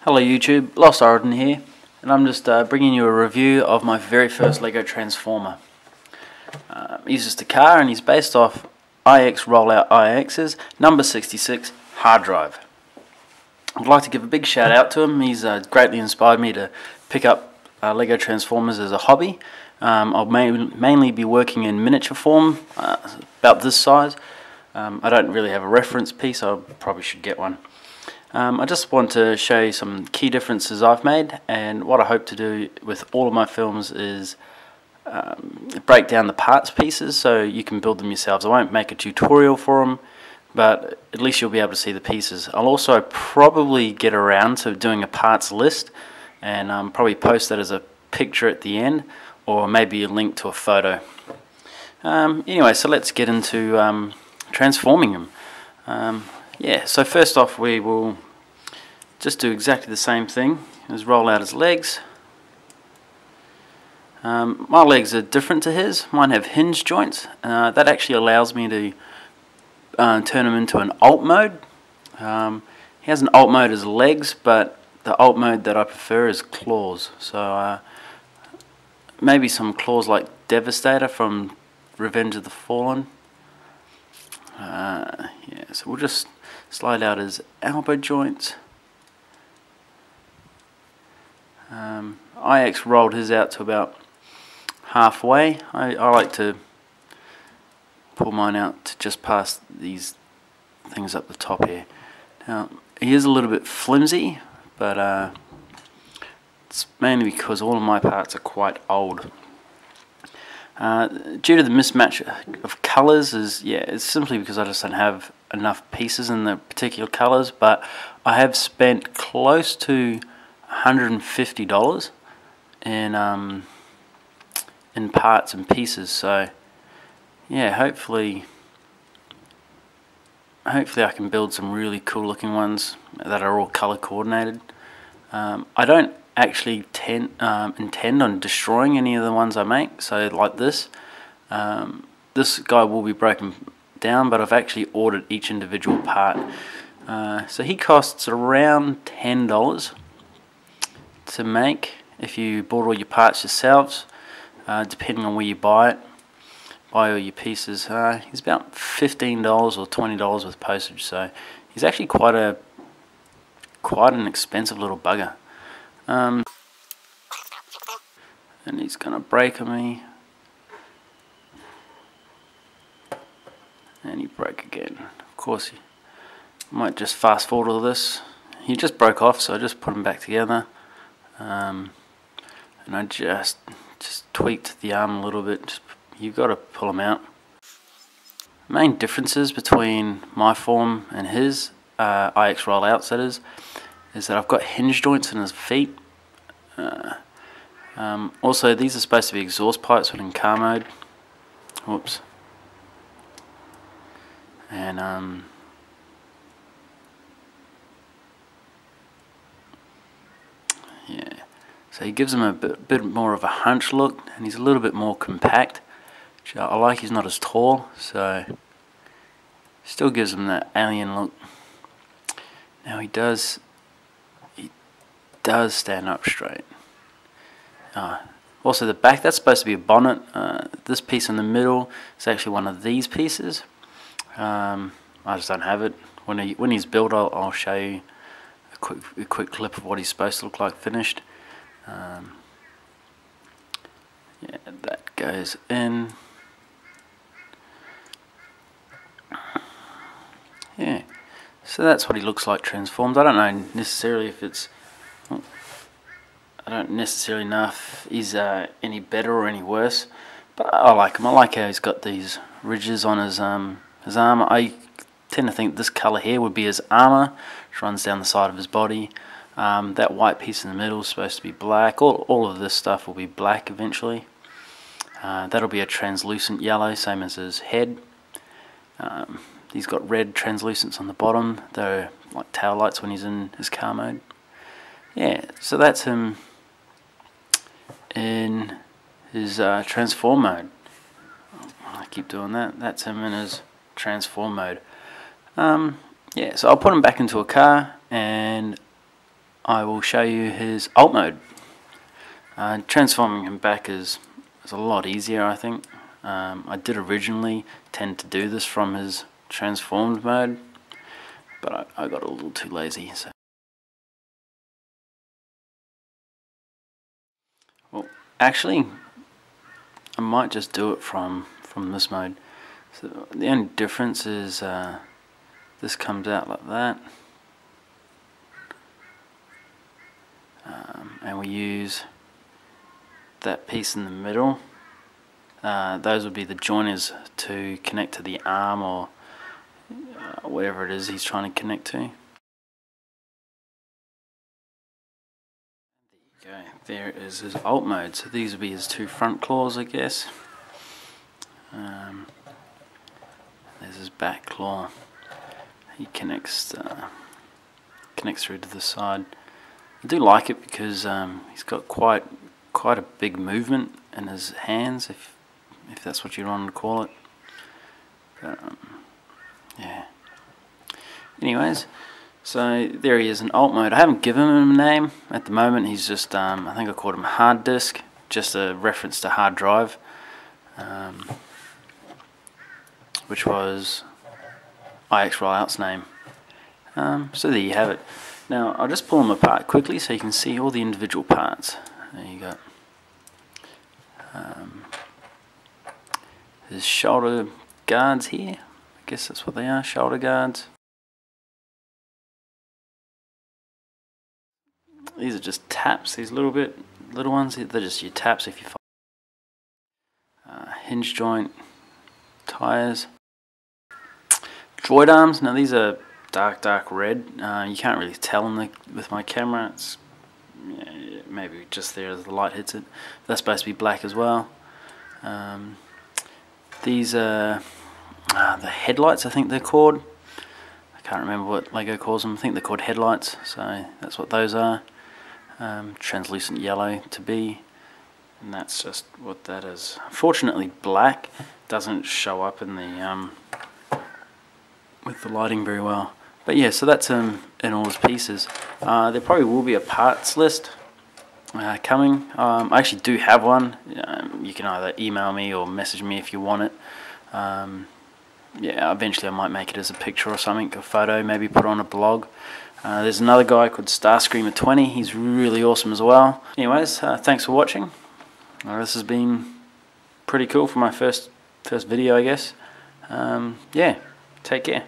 Hello YouTube, Lost Origin here, and I'm just bringing you a review of my very first LEGO Transformer. He's just a car and he's based off IXRollOutIX's number 66 hard drive. I'd like to give a big shout out to him. He's greatly inspired me to pick up LEGO Transformers as a hobby. I'll mainly be working in miniature form, about this size. I don't really have a reference piece, I probably should get one. I just want to show you some key differences I've made, and what I hope to do with all of my films is break down the parts pieces so you can build them yourselves. I won't make a tutorial for them, but at least you'll be able to see the pieces. I'll also probably get around to doing a parts list and probably post that as a picture at the end, or maybe a link to a photo. Anyway, so let's get into transforming them. Yeah, so first off we will just do exactly the same thing as roll out his legs. My legs are different to his. Mine have hinge joints. That actually allows me to turn him into an alt mode. He has an alt mode as legs, but the alt mode that I prefer is claws. So maybe some claws like Devastator from Revenge of the Fallen. Yeah, so we'll just slide out his elbow joints. IX rolled his out to about halfway. I like to pull mine out to just past these things up the top here. Now he is a little bit flimsy, but it's mainly because all of my parts are quite old. Due to the mismatch of colours, it's simply because I just don't have enough pieces in the particular colours, but I have spent close to $150 in parts and pieces, so yeah, hopefully I can build some really cool looking ones that are all colour coordinated. I don't actually intend on destroying any of the ones I make, so like this guy will be broken down, but I've actually ordered each individual part. So he costs around $10 to make if you bought all your parts yourselves, depending on where you buy all your pieces. He's about $15 or $20 with postage, so he's actually quite an expensive little bugger. And he's gonna break on me, and he broke again. Of course, I might just fast forward all this. He just broke off, so I just put him back together, and I just tweaked the arm a little bit. You've got to pull him out. Main differences between my form and his IXRollOut setters is that I've got hinge joints in his feet. Also, these are supposed to be exhaust pipes when in car mode. Whoops. And yeah, so he gives him a bit more of a hunch look, and he's a little bit more compact, which I like. He's not as tall, so still gives him that alien look. Now he does stand up straight. Also the back, that's supposed to be a bonnet. This piece in the middle is actually one of these pieces. I just don't have it. When he's built, I'll show you a quick clip of what he's supposed to look like finished. Yeah, that goes in. Yeah, so that's what he looks like transformed. I don't know necessarily if it's... I don't necessarily know if he's any better or any worse, but I like him. I like how he's got these ridges on his armor. I tend to think this colour here would be his armor, which runs down the side of his body. That white piece in the middle is supposed to be black. All of this stuff will be black eventually. That'll be a translucent yellow, same as his head. He's got red translucents on the bottom. They're like tail lights when he's in his car mode. Yeah, so that's him in his transform mode. I keep doing that. That's him in his transform mode. Yeah, so I'll put him back into a car and I will show you his alt mode. Transforming him back is a lot easier, I think. I did originally tend to do this from his transformed mode, but I got a little too lazy. So. Well, actually, I might just do it from this mode. So the only difference is this comes out like that, and we use that piece in the middle. Those would be the joiners to connect to the arm or whatever it is he's trying to connect to. There you go. There is his alt mode. So these would be his two front claws, I guess. There's his back claw. He connects through to the side. I do like it because he's got quite a big movement in his hands, if that's what you want to call it. But, yeah. Anyways, so there he is in alt mode. I haven't given him a name at the moment. He's just I think I called him hard disk, just a reference to hard drive, which was IXRollOut's name. So there you have it. Now I'll just pull them apart quickly so you can see all the individual parts. There you go. His shoulder guards here. I guess that's what they are, shoulder guards. These are just taps, these little ones. They're just your taps if you find. Hinge joint, tires. Droid arms. Now these are dark red. You can't really tell with my camera. It's maybe just there as the light hits it. That's supposed to be black as well. These are the headlights, I think they're called. I can't remember what Lego calls them. I think they're called headlights, so that's what those are. Translucent yellow to be, and that's just what that is. Unfortunately, black doesn't show up in the with the lighting very well. But yeah, so that's in all his pieces. There probably will be a parts list coming. I actually do have one. You can either email me or message me if you want it. Yeah, eventually I might make it as a picture or something, a photo, maybe put on a blog. There's another guy called Starscreamer20. He's really awesome as well. Anyways, thanks for watching. This has been pretty cool for my first video, I guess. Yeah, take care.